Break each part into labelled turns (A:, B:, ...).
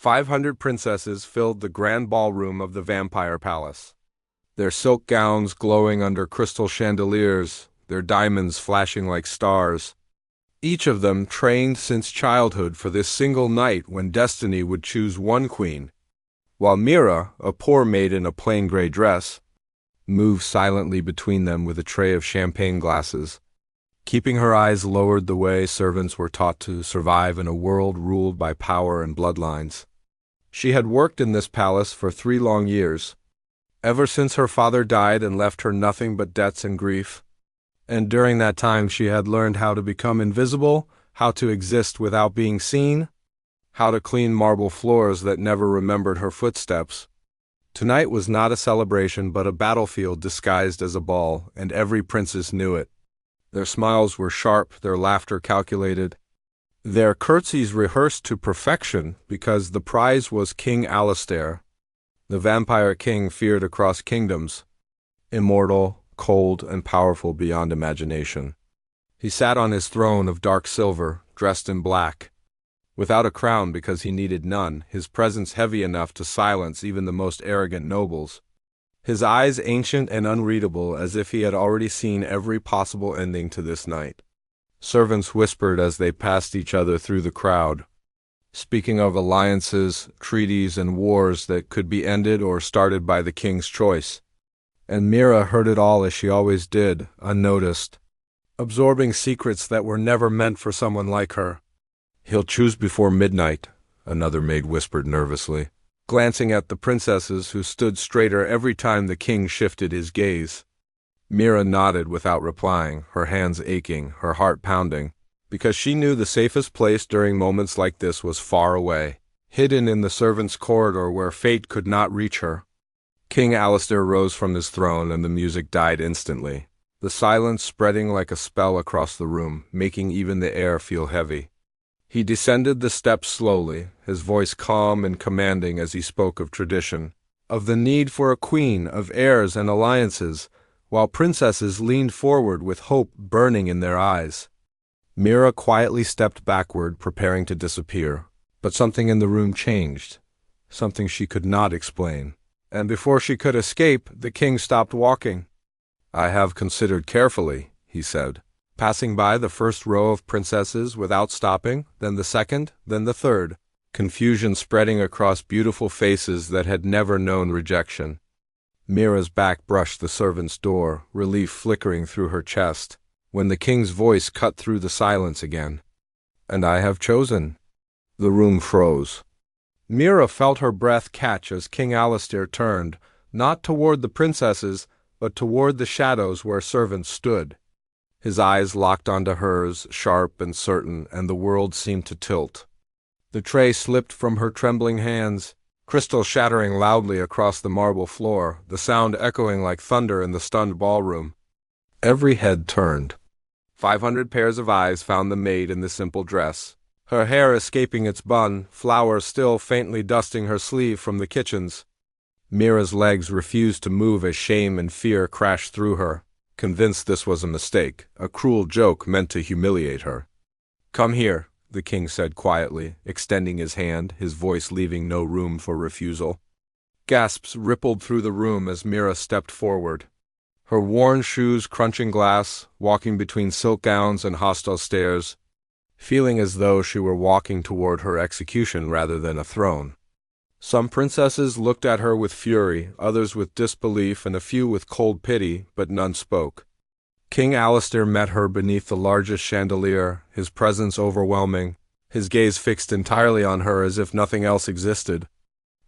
A: 500 princesses filled the grand ballroom of the vampire palace, their silk gowns glowing under crystal chandeliers, their diamonds flashing like stars. Each of them trained since childhood for this single night when destiny would choose one queen, while Mira, a poor maid in a plain gray dress, moved silently between them with a tray of champagne glasses, keeping her eyes lowered the way servants were taught to survive in a world ruled by power and bloodlines. She had worked in this palace for 3 long years, ever since her father died and left her nothing but debts and grief. And during that time she had learned how to become invisible, how to exist without being seen, how to clean marble floors that never remembered her footsteps. Tonight was not a celebration but a battlefield disguised as a ball, and every princess knew it. Their smiles were sharp, their laughter calculated, their curtsies rehearsed to perfection, because the prize was King Alistair, the vampire king feared across kingdoms, immortal, cold, and powerful beyond imagination. He sat on his throne of dark silver, dressed in black, without a crown because he needed none, his presence heavy enough to silence even the most arrogant nobles, his eyes ancient and unreadable as if he had already seen every possible ending to this night. Servants whispered as they passed each other through the crowd, speaking of alliances, treaties, and wars that could be ended or started by the king's choice. And Mira heard it all as she always did, unnoticed, absorbing secrets that were never meant for someone like her. "He'll choose before midnight," another maid whispered nervously, glancing at the princesses who stood straighter every time the king shifted his gaze. Mira nodded without replying, her hands aching, her heart pounding, because she knew the safest place during moments like this was far away, hidden in the servants' corridor where fate could not reach her. King Alistair rose from his throne and the music died instantly, the silence spreading like a spell across the room, making even the air feel heavy. He descended the steps slowly, his voice calm and commanding as he spoke of tradition, of the need for a queen, of heirs and alliances, while princesses leaned forward with hope burning in their eyes. Mira quietly stepped backward, preparing to disappear, but something in the room changed, something she could not explain. And before she could escape, the king stopped walking. "I have considered carefully," he said, passing by the first row of princesses without stopping, then the second, then the third, confusion spreading across beautiful faces that had never known rejection. Mira's back brushed the servant's door, relief flickering through her chest, when the king's voice cut through the silence again. "And I have chosen." The room froze. Mira felt her breath catch as King Alistair turned, not toward the princesses, but toward the shadows where servants stood. His eyes locked onto hers, sharp and certain, and the world seemed to tilt. The tray slipped from her trembling hands, crystal shattering loudly across the marble floor, the sound echoing like thunder in the stunned ballroom. Every head turned. 500 pairs of eyes found the maid in the simple dress, her hair escaping its bun, flowers still faintly dusting her sleeve from the kitchens. Mira's legs refused to move as shame and fear crashed through her, convinced this was a mistake, a cruel joke meant to humiliate her. "Come here," the king said quietly, extending his hand, his voice leaving no room for refusal. Gasps rippled through the room as Mira stepped forward, her worn shoes crunching glass, walking between silk gowns and hostile stares, feeling as though she were walking toward her execution rather than a throne. Some princesses looked at her with fury, others with disbelief, and a few with cold pity, but none spoke. King Alistair met her beneath the largest chandelier, his presence overwhelming, his gaze fixed entirely on her as if nothing else existed.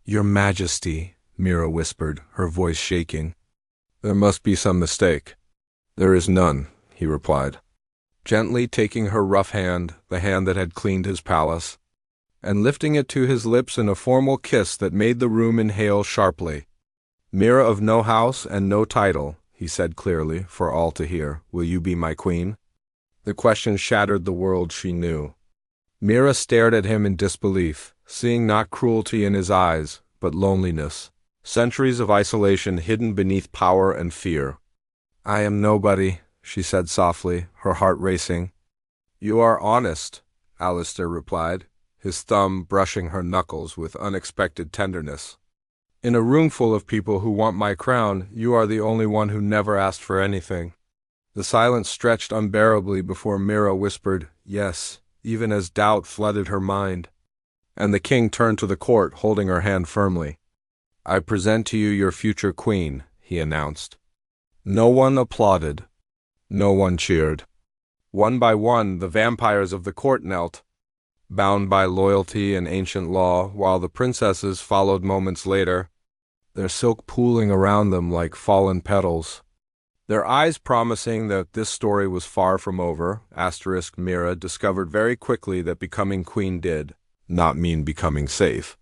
A: "Your Majesty," Mira whispered, her voice shaking. "There must be some mistake." "There is none," he replied, gently taking her rough hand, the hand that had cleaned his palace, and lifting it to his lips in a formal kiss that made the room inhale sharply. "Mira of no house and no title," he said clearly, for all to hear, "will you be my queen?" The question shattered the world she knew. Mira stared at him in disbelief, seeing not cruelty in his eyes, but loneliness, centuries of isolation hidden beneath power and fear. "I am nobody," she said softly, her heart racing. "You are honest," Alistair replied, his thumb brushing her knuckles with unexpected tenderness. "In a room full of people who want my crown, you are the only one who never asked for anything." The silence stretched unbearably before Mira whispered, "Yes," even as doubt flooded her mind. And the king turned to the court, holding her hand firmly. "I present to you your future queen," he announced. No one applauded. No one cheered. One by one, the vampires of the court knelt, bound by loyalty and ancient law, while the princesses followed moments later, their silk pooling around them like fallen petals. Their eyes promising that this story was far from over. Mira discovered very quickly that becoming queen did not mean becoming safe.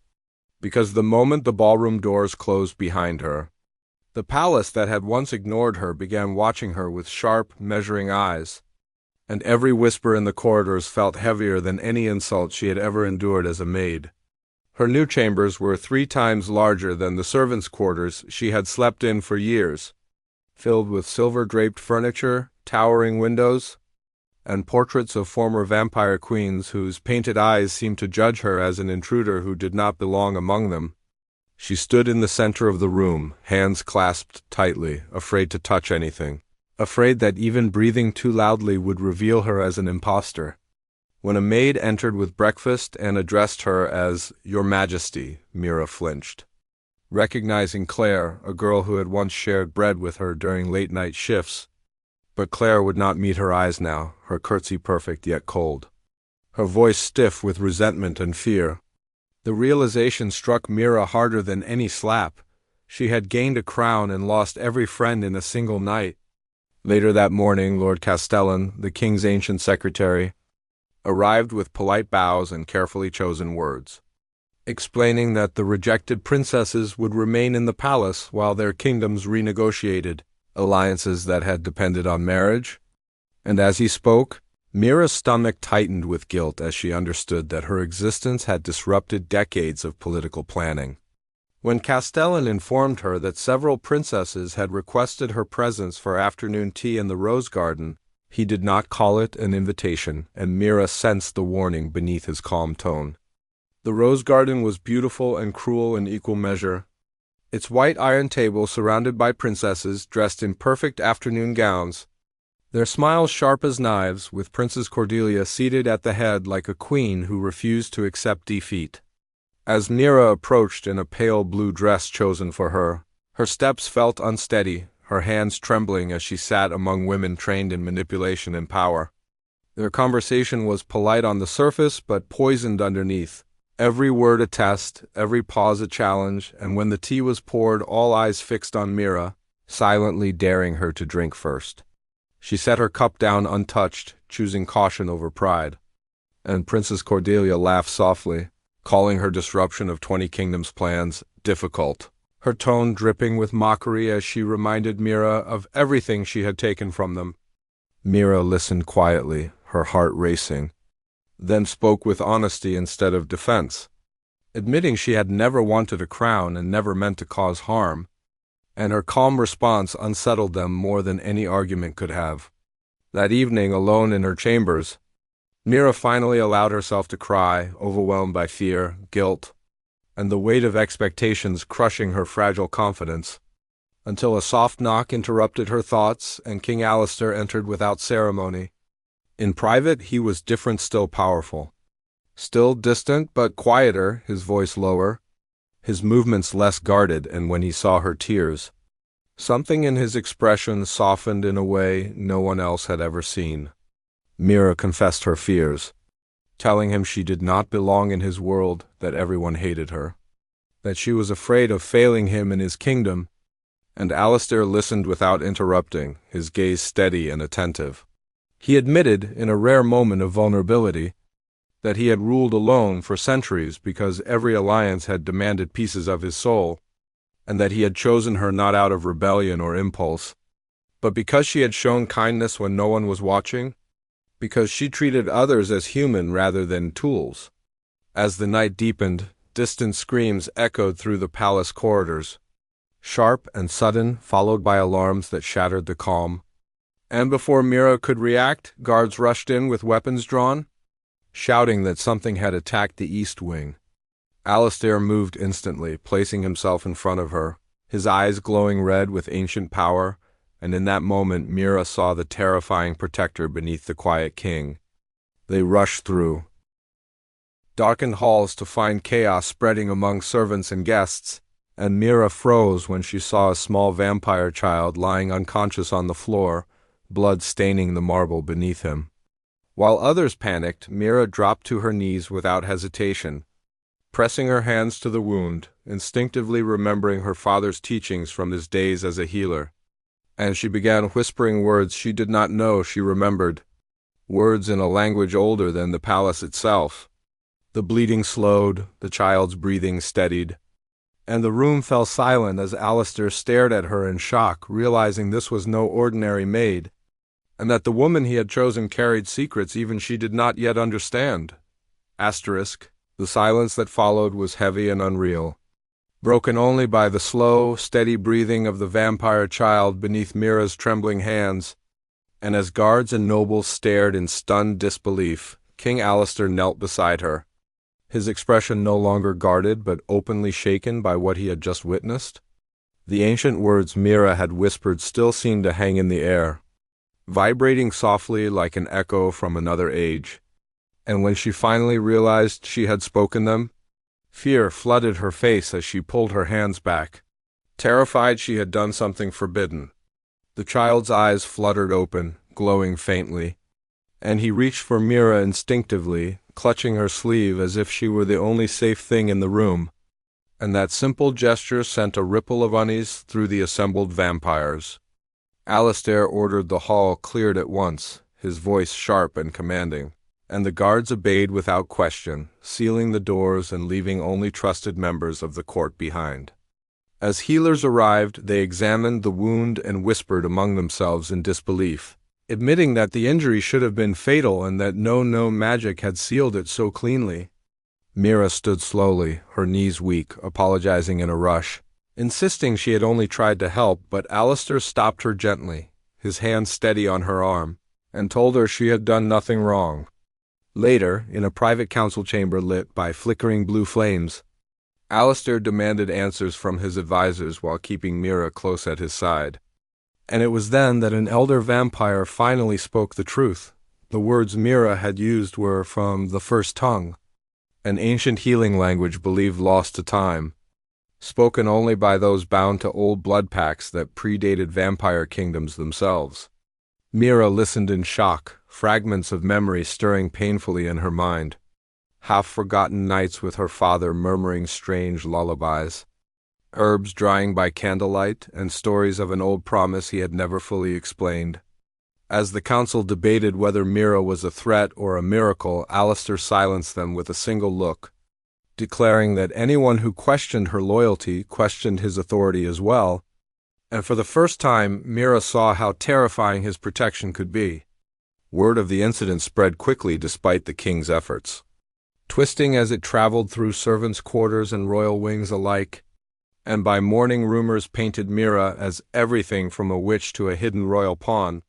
A: Because the moment the ballroom doors closed behind her, the palace that had once ignored her began watching her with sharp, measuring eyes, and every whisper in the corridors felt heavier than any insult she had ever endured as a maid. Her new chambers were 3 times larger than the servants' quarters she had slept in for years, filled with silver-draped furniture, towering windows, and portraits of former vampire queens whose painted eyes seemed to judge her as an intruder who did not belong among them. She stood in the center of the room, hands clasped tightly, afraid to touch anything, afraid that even breathing too loudly would reveal her as an impostor. When a maid entered with breakfast and addressed her as "Your Majesty," Mira flinched. Recognizing Claire, a girl who had once shared bread with her during late-night shifts. But Claire would not meet her eyes now, her curtsy perfect yet cold, her voice stiff with resentment and fear. The realization struck Mira harder than any slap. She had gained a crown and lost every friend in a single night. Later that morning, Lord Castellan, the king's ancient secretary, arrived with polite bows and carefully chosen words, explaining that the rejected princesses would remain in the palace while their kingdoms renegotiated alliances that had depended on marriage. And as he spoke, Mira's stomach tightened with guilt as she understood that her existence had disrupted decades of political planning. When Castellan informed her that several princesses had requested her presence for afternoon tea in the rose garden, he did not call it an invitation, and Mira sensed the warning beneath his calm tone. The rose garden was beautiful and cruel in equal measure. Its white iron table surrounded by princesses dressed in perfect afternoon gowns, their smiles sharp as knives, with Princess Cordelia seated at the head like a queen who refused to accept defeat. As Mira approached in a pale blue dress chosen for her, her steps felt unsteady, her hands trembling as she sat among women trained in manipulation and power. Their conversation was polite on the surface but poisoned underneath. Every word a test, every pause a challenge, and when the tea was poured, all eyes fixed on Mira, silently daring her to drink first. She set her cup down untouched, choosing caution over pride. And Princess Cordelia laughed softly, calling her disruption of 20 Kingdoms' plans difficult, her tone dripping with mockery as she reminded Mira of everything she had taken from them. Mira listened quietly, her heart racing, then spoke with honesty instead of defense, admitting she had never wanted a crown and never meant to cause harm, and her calm response unsettled them more than any argument could have. That evening, alone in her chambers, Mira finally allowed herself to cry, overwhelmed by fear, guilt, and the weight of expectations crushing her fragile confidence, until a soft knock interrupted her thoughts and King Alistair entered without ceremony. In private, he was different, still powerful. Still distant, but quieter, his voice lower, his movements less guarded, and when he saw her tears, something in his expression softened in a way no one else had ever seen. Mira confessed her fears, telling him she did not belong in his world, that everyone hated her, that she was afraid of failing him in his kingdom, and Alistair listened without interrupting, his gaze steady and attentive. He admitted, in a rare moment of vulnerability, that he had ruled alone for centuries because every alliance had demanded pieces of his soul, and that he had chosen her not out of rebellion or impulse, but because she had shown kindness when no one was watching, because she treated others as human rather than tools. As the night deepened, distant screams echoed through the palace corridors, sharp and sudden, followed by alarms that shattered the calm. And before Mira could react, guards rushed in with weapons drawn. shouting that something had attacked the east wing. Alistair moved instantly, placing himself in front of her, his eyes glowing red with ancient power, and in that moment Mira saw the terrifying protector beneath the quiet king. They rushed through darkened halls to find chaos spreading among servants and guests, and Mira froze when she saw a small vampire child lying unconscious on the floor, blood staining the marble beneath him. While others panicked, Mira dropped to her knees without hesitation, pressing her hands to the wound, instinctively remembering her father's teachings from his days as a healer. And she began whispering words she did not know she remembered, words in a language older than the palace itself. The bleeding slowed, the child's breathing steadied, and the room fell silent as Alistair stared at her in shock, realizing this was no ordinary maid, and that the woman he had chosen carried secrets even she did not yet understand. The silence that followed was heavy and unreal, broken only by the slow, steady breathing of the vampire child beneath Mira's trembling hands, and as guards and nobles stared in stunned disbelief, King Alistair knelt beside her, his expression no longer guarded but openly shaken by what he had just witnessed. The ancient words Mira had whispered still seemed to hang in the air, vibrating softly like an echo from another age. And when she finally realized she had spoken them, fear flooded her face as she pulled her hands back, terrified she had done something forbidden. The child's eyes fluttered open, glowing faintly, and he reached for Mira instinctively, clutching her sleeve as if she were the only safe thing in the room, and that simple gesture sent a ripple of unease through the assembled vampires. Alistair ordered the hall cleared at once, his voice sharp and commanding, and the guards obeyed without question, sealing the doors and leaving only trusted members of the court behind. As healers arrived, they examined the wound and whispered among themselves in disbelief, admitting that the injury should have been fatal and that no known magic had sealed it so cleanly. Mira stood slowly, her knees weak, apologizing in a rush, insisting she had only tried to help, but Alistair stopped her gently, his hand steady on her arm, and told her she had done nothing wrong. Later, in a private council chamber lit by flickering blue flames, Alistair demanded answers from his advisors while keeping Mira close at his side. And it was then that an elder vampire finally spoke the truth. The words Mira had used were from the first tongue, an ancient healing language believed lost to time, spoken only by those bound to old blood pacts that predated vampire kingdoms themselves. Mira listened in shock, fragments of memory stirring painfully in her mind, half-forgotten nights with her father murmuring strange lullabies, herbs drying by candlelight, and stories of an old promise he had never fully explained. As the council debated whether Mira was a threat or a miracle, Alistair silenced them with a single look, declaring that anyone who questioned her loyalty questioned his authority as well, and for the first time Mira saw how terrifying his protection could be. Word of the incident spread quickly despite the king's efforts, twisting as it traveled through servants' quarters and royal wings alike, and by morning rumors painted Mira as everything from a witch to a hidden royal pawn,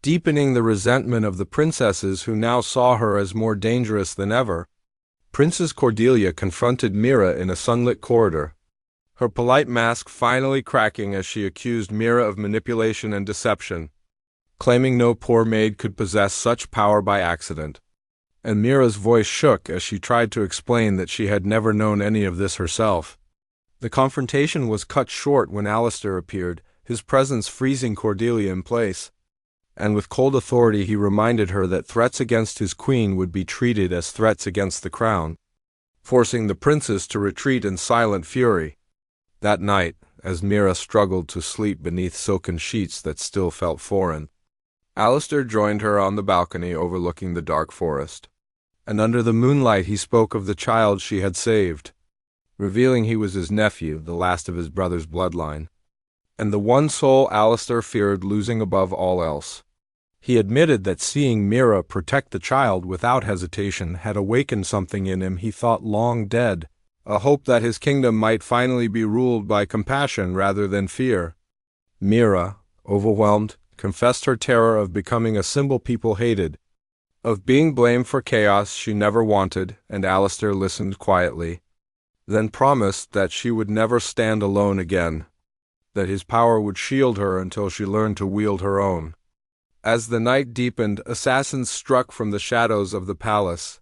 A: deepening the resentment of the princesses who now saw her as more dangerous than ever. Princess Cordelia confronted Mira in a sunlit corridor, her polite mask finally cracking as she accused Mira of manipulation and deception, claiming no poor maid could possess such power by accident. And Mira's voice shook as she tried to explain that she had never known any of this herself. The confrontation was cut short when Alistair appeared, his presence freezing Cordelia in place, and with cold authority he reminded her that threats against his queen would be treated as threats against the crown, forcing the princess to retreat in silent fury. That night, as Mira struggled to sleep beneath silken sheets that still felt foreign, Alistair joined her on the balcony overlooking the dark forest, and under the moonlight he spoke of the child she had saved, revealing he was his nephew, the last of his brother's bloodline, and the one soul Alistair feared losing above all else. He admitted that seeing Mira protect the child without hesitation had awakened something in him he thought long dead, a hope that his kingdom might finally be ruled by compassion rather than fear. Mira, overwhelmed, confessed her terror of becoming a symbol people hated, of being blamed for chaos she never wanted, and Alistair listened quietly, then promised that she would never stand alone again, that his power would shield her until she learned to wield her own. As the night deepened, assassins struck from the shadows of the palace,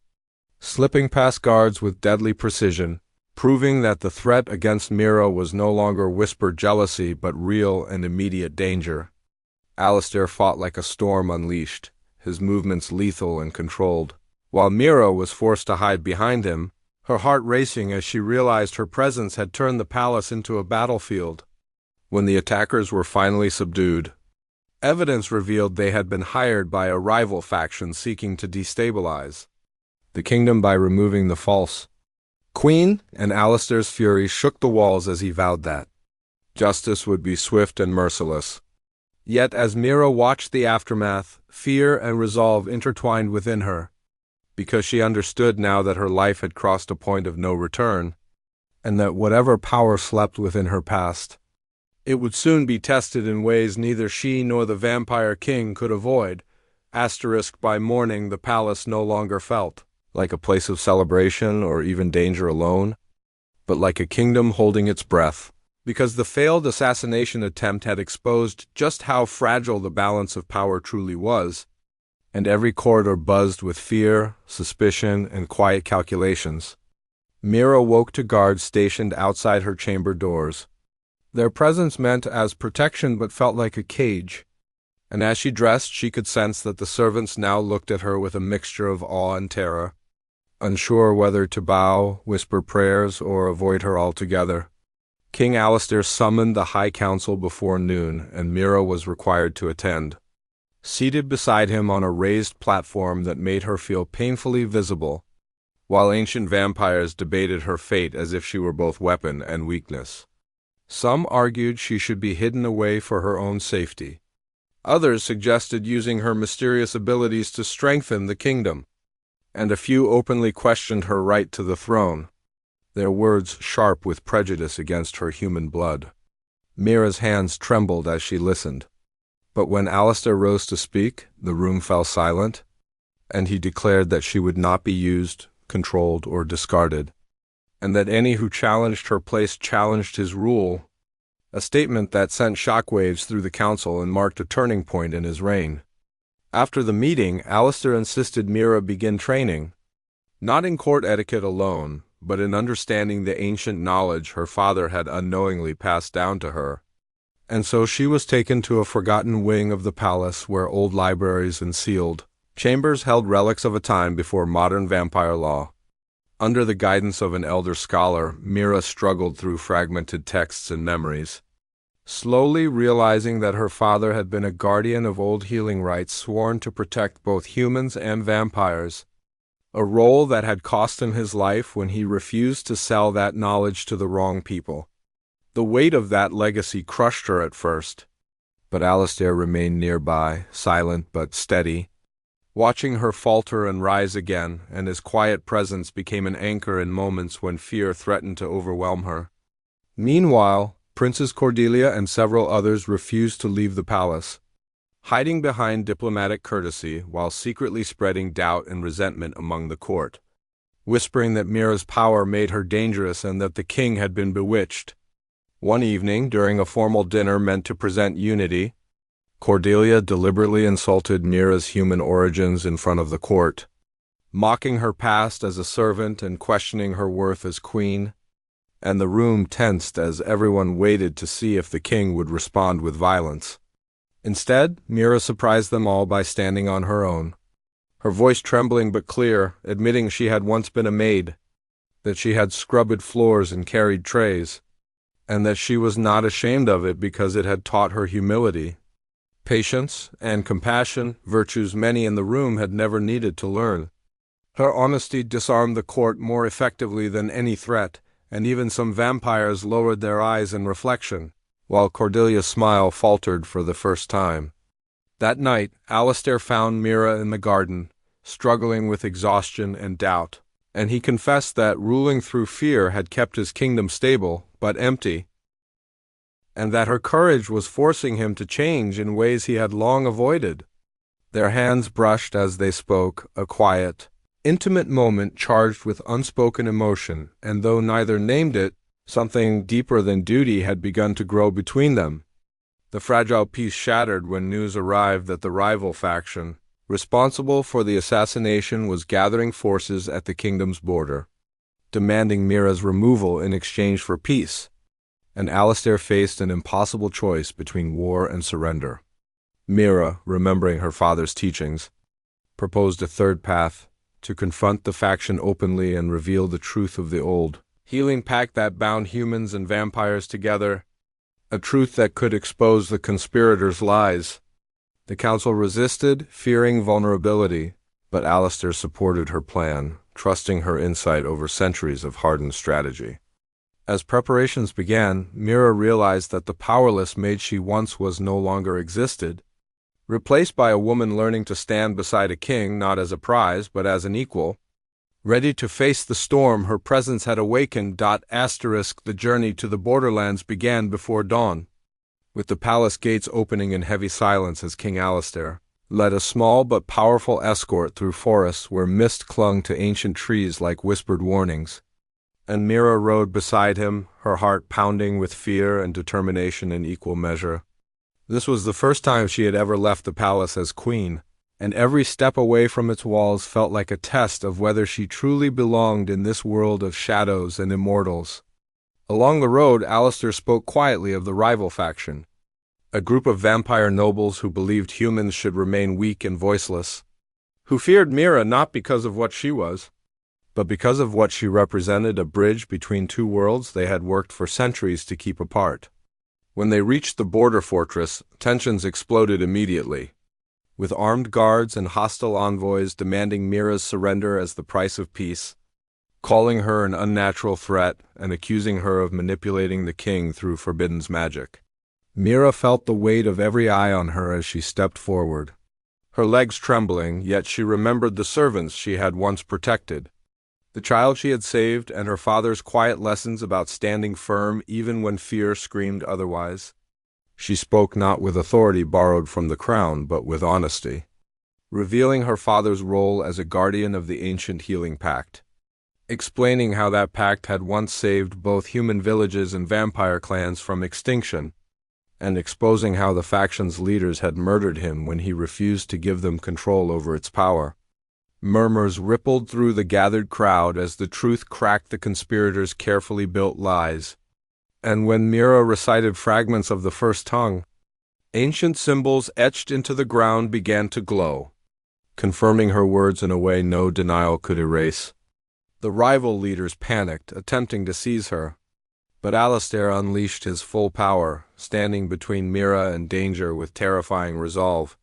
A: slipping past guards with deadly precision, proving that the threat against Mira was no longer whispered jealousy but real and immediate danger. Alistair fought like a storm unleashed, his movements lethal and controlled, while Mira was forced to hide behind him, her heart racing as she realized her presence had turned the palace into a battlefield. When the attackers were finally subdued, evidence revealed they had been hired by a rival faction seeking to destabilize the kingdom by removing the false queen, and Alistair's fury shook the walls as he vowed that justice would be swift and merciless. Yet as Mira watched the aftermath, fear and resolve intertwined within her, because she understood now that her life had crossed a point of no return, and that whatever power slept within her past, it would soon be tested in ways neither she nor the vampire king could avoid. By morning, the palace no longer felt like a place of celebration or even danger alone, but like a kingdom holding its breath, because the failed assassination attempt had exposed just how fragile the balance of power truly was, and every corridor buzzed with fear, suspicion, and quiet calculations. Mira woke to guards stationed outside her chamber doors. Their presence meant as protection but felt like a cage, and as she dressed she could sense that the servants now looked at her with a mixture of awe and terror, unsure whether to bow, whisper prayers, or avoid her altogether. King Alistair summoned the High Council before noon, and Mira was required to attend. Seated beside him on a raised platform that made her feel painfully visible, while ancient vampires debated her fate as if she were both weapon and weakness. Some argued she should be hidden away for her own safety. Others suggested using her mysterious abilities to strengthen the kingdom, and a few openly questioned her right to the throne, their words sharp with prejudice against her human blood. Mira's hands trembled as she listened, but when Alistair rose to speak, the room fell silent, and he declared that she would not be used, controlled, or discarded, and that any who challenged her place challenged his rule, a statement that sent shockwaves through the council and marked a turning point in his reign. After the meeting, Alistair insisted Mira begin training, not in court etiquette alone, but in understanding the ancient knowledge her father had unknowingly passed down to her. And so she was taken to a forgotten wing of the palace where old libraries and sealed chambers held relics of a time before modern vampire law. Under the guidance of an elder scholar, Mira struggled through fragmented texts and memories, slowly realizing that her father had been a guardian of old healing rites sworn to protect both humans and vampires, a role that had cost him his life when he refused to sell that knowledge to the wrong people. The weight of that legacy crushed her at first, but Alistair remained nearby, silent but steady, watching her falter and rise again, and his quiet presence became an anchor in moments when fear threatened to overwhelm her. Meanwhile, Princess Cordelia and several others refused to leave the palace, hiding behind diplomatic courtesy while secretly spreading doubt and resentment among the court, whispering that Mira's power made her dangerous and that the king had been bewitched. One evening, during a formal dinner meant to present unity, Cordelia deliberately insulted Mira's human origins in front of the court, mocking her past as a servant and questioning her worth as queen, and the room tensed as everyone waited to see if the king would respond with violence. Instead, Mira surprised them all by standing on her own, her voice trembling but clear, admitting she had once been a maid, that she had scrubbed floors and carried trays, and that she was not ashamed of it because it had taught her humility, patience, and compassion, virtues many in the room had never needed to learn. Her honesty disarmed the court more effectively than any threat, and even some vampires lowered their eyes in reflection, while Cordelia's smile faltered for the first time. That night, Alistair found Mira in the garden, struggling with exhaustion and doubt, and he confessed that ruling through fear had kept his kingdom stable, but empty, and that her courage was forcing him to change in ways he had long avoided. Their hands brushed as they spoke, a quiet, intimate moment charged with unspoken emotion, and though neither named it, something deeper than duty had begun to grow between them. The fragile peace shattered when news arrived that the rival faction, responsible for the assassination, was gathering forces at the kingdom's border, demanding Mira's removal in exchange for peace, and Alistair faced an impossible choice between war and surrender. Mira, remembering her father's teachings, proposed a third path: to confront the faction openly and reveal the truth of the old healing pact that bound humans and vampires together, a truth that could expose the conspirators' lies. The council resisted, fearing vulnerability, but Alistair supported her plan, trusting her insight over centuries of hardened strategy. As preparations began, Mira realized that the powerless maid she once was no longer existed. Replaced by a woman learning to stand beside a king not as a prize but as an equal, ready to face the storm her presence had awakened. The journey to the borderlands began before dawn, with the palace gates opening in heavy silence as King Alistair led a small but powerful escort through forests where mist clung to ancient trees like whispered warnings. And Mira rode beside him, her heart pounding with fear and determination in equal measure. This was the first time she had ever left the palace as queen, and every step away from its walls felt like a test of whether she truly belonged in this world of shadows and immortals. Along the road, Alistair spoke quietly of the rival faction, a group of vampire nobles who believed humans should remain weak and voiceless, who feared Mira not because of what she was, but because of what she represented: a bridge between two worlds they had worked for centuries to keep apart. When they reached the border fortress, tensions exploded immediately, with armed guards and hostile envoys demanding Mira's surrender as the price of peace, calling her an unnatural threat and accusing her of manipulating the king through forbidden magic. Mira felt the weight of every eye on her as she stepped forward, her legs trembling, yet she remembered the servants she had once protected, the child she had saved, and her father's quiet lessons about standing firm even when fear screamed otherwise. She spoke not with authority borrowed from the crown, but with honesty, revealing her father's role as a guardian of the ancient healing pact, explaining how that pact had once saved both human villages and vampire clans from extinction, and exposing how the faction's leaders had murdered him when he refused to give them control over its power. Murmurs rippled through the gathered crowd as the truth cracked the conspirators' carefully built lies. And when Mira recited fragments of the first tongue, ancient symbols etched into the ground began to glow, confirming her words in a way no denial could erase. The rival leaders panicked, attempting to seize her, but Alistair unleashed his full power, standing between Mira and danger with terrifying resolve,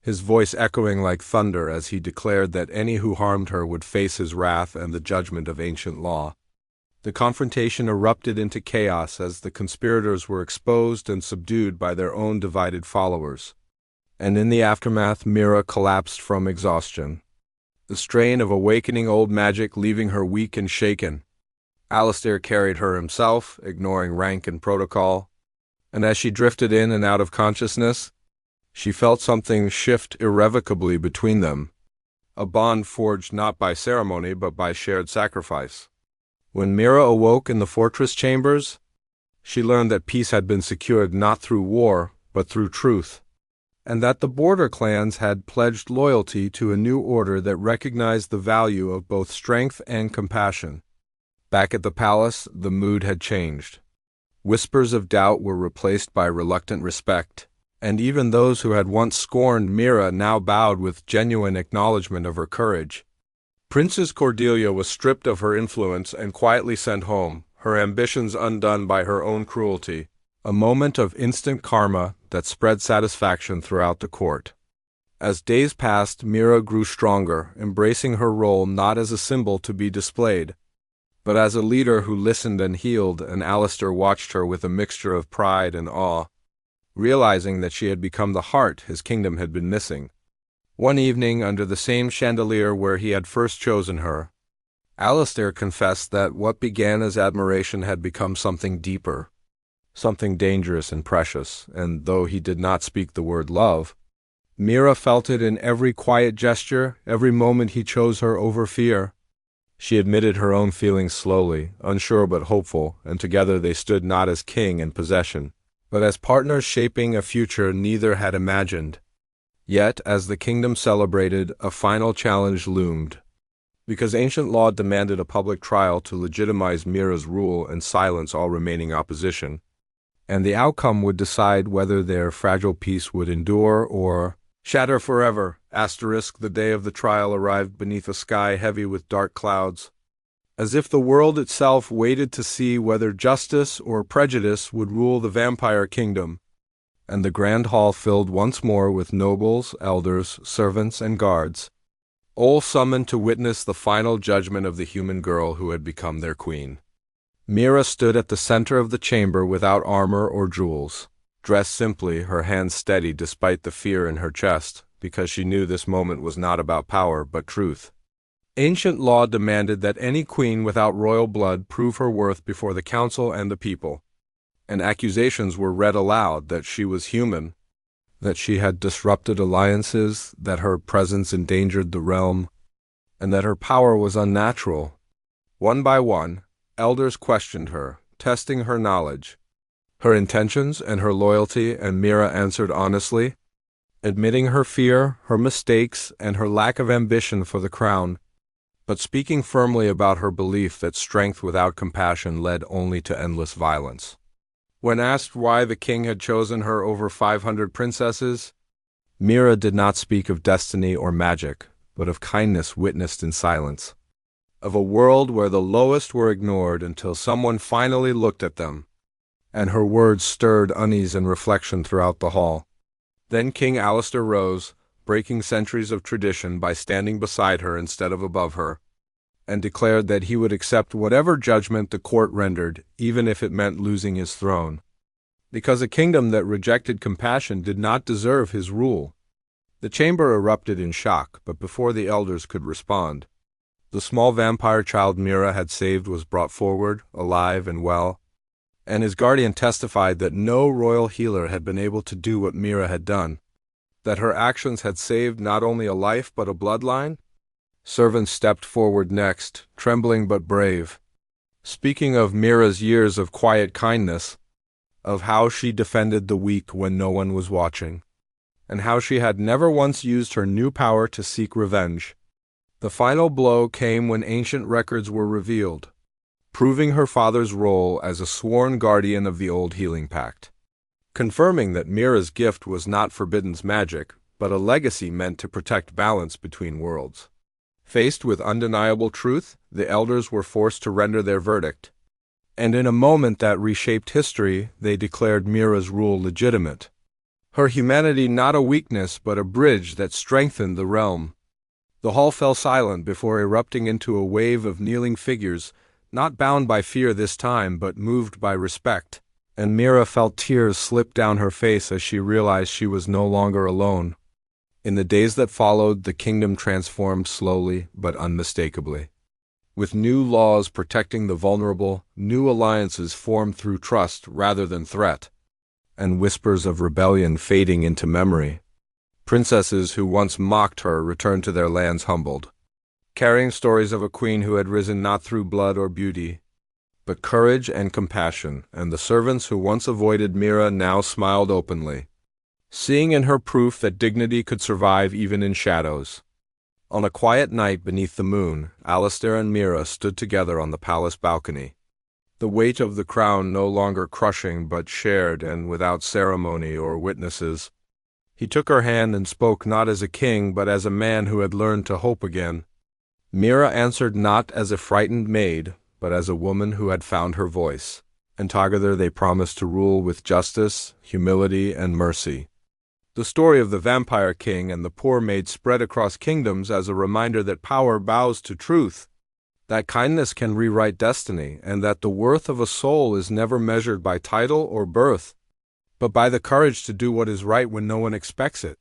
A: his voice echoing like thunder as he declared that any who harmed her would face his wrath and the judgment of ancient law. The confrontation erupted into chaos as the conspirators were exposed and subdued by their own divided followers. And in the aftermath, Mira collapsed from exhaustion, the strain of awakening old magic leaving her weak and shaken. Alistair carried her himself, ignoring rank and protocol, and as she drifted in and out of consciousness, she felt something shift irrevocably between them, a bond forged not by ceremony but by shared sacrifice. When Mira awoke in the fortress chambers, she learned that peace had been secured not through war but through truth, and that the border clans had pledged loyalty to a new order that recognized the value of both strength and compassion. Back at the palace, the mood had changed. Whispers of doubt were replaced by reluctant respect, and even those who had once scorned Mira now bowed with genuine acknowledgement of her courage. Princess Cordelia was stripped of her influence and quietly sent home, her ambitions undone by her own cruelty, a moment of instant karma that spread satisfaction throughout the court. As days passed, Mira grew stronger, embracing her role not as a symbol to be displayed, but as a leader who listened and healed, and Alistair watched her with a mixture of pride and awe, realizing that she had become the heart his kingdom had been missing. One evening, under the same chandelier where he had first chosen her, Alistair confessed that what began as admiration had become something deeper, something dangerous and precious, and though he did not speak the word love, Mira felt it in every quiet gesture, every moment he chose her over fear. She admitted her own feelings slowly, unsure but hopeful, and together they stood not as king and possession, but as partners shaping a future neither had imagined. Yet, as the kingdom celebrated, a final challenge loomed. Because ancient law demanded a public trial to legitimize Mira's rule and silence all remaining opposition, and the outcome would decide whether their fragile peace would endure or shatter forever. The day of the trial arrived beneath a sky heavy with dark clouds, as if the world itself waited to see whether justice or prejudice would rule the vampire kingdom. And the grand hall filled once more with nobles, elders, servants, and guards, all summoned to witness the final judgment of the human girl who had become their queen. Mira stood at the center of the chamber without armor or jewels, dressed simply, her hands steady despite the fear in her chest, because she knew this moment was not about power but truth. Ancient law demanded that any queen without royal blood prove her worth before the council and the people, and accusations were read aloud that she was human, that she had disrupted alliances, that her presence endangered the realm, and that her power was unnatural. One by one, elders questioned her, testing her knowledge, her intentions, and her loyalty, and Mira answered honestly, admitting her fear, her mistakes, and her lack of ambition for the crown, but speaking firmly about her belief that strength without compassion led only to endless violence. When asked why the king had chosen her over 500 princesses, Mira did not speak of destiny or magic, but of kindness witnessed in silence, of a world where the lowest were ignored until someone finally looked at them, and her words stirred unease and reflection throughout the hall. Then King Alistair rose, breaking centuries of tradition by standing beside her instead of above her, and declared that he would accept whatever judgment the court rendered, even if it meant losing his throne, because a kingdom that rejected compassion did not deserve his rule. The chamber erupted in shock, but before the elders could respond, the small vampire child Mira had saved was brought forward, alive and well, and his guardian testified that no royal healer had been able to do what Mira had done, that her actions had saved not only a life but a bloodline. Servants stepped forward next, trembling but brave, speaking of Mira's years of quiet kindness, of how she defended the weak when no one was watching, and how she had never once used her new power to seek revenge. The final blow came when ancient records were revealed, proving her father's role as a sworn guardian of the old healing pact, confirming that Mira's gift was not forbidden's magic, but a legacy meant to protect balance between worlds. Faced with undeniable truth, the elders were forced to render their verdict, and in a moment that reshaped history, they declared Mira's rule legitimate, her humanity not a weakness but a bridge that strengthened the realm. The hall fell silent before erupting into a wave of kneeling figures, not bound by fear this time but moved by respect, and Mira felt tears slip down her face as she realized she was no longer alone. In the days that followed, the kingdom transformed slowly but unmistakably. With new laws protecting the vulnerable, new alliances formed through trust rather than threat, and whispers of rebellion fading into memory. Princesses who once mocked her returned to their lands humbled, carrying stories of a queen who had risen not through blood or beauty, but courage and compassion, and the servants who once avoided Mira now smiled openly, seeing in her proof that dignity could survive even in shadows. On a quiet night beneath the moon, Alistair and Mira stood together on the palace balcony, the weight of the crown no longer crushing but shared and without ceremony or witnesses. He took her hand and spoke not as a king but as a man who had learned to hope again. Mira answered not as a frightened maid, but as a woman who had found her voice, and together they promised to rule with justice, humility, and mercy. The story of the vampire king and the poor maid spread across kingdoms as a reminder that power bows to truth, that kindness can rewrite destiny, and that the worth of a soul is never measured by title or birth, but by the courage to do what is right when no one expects it.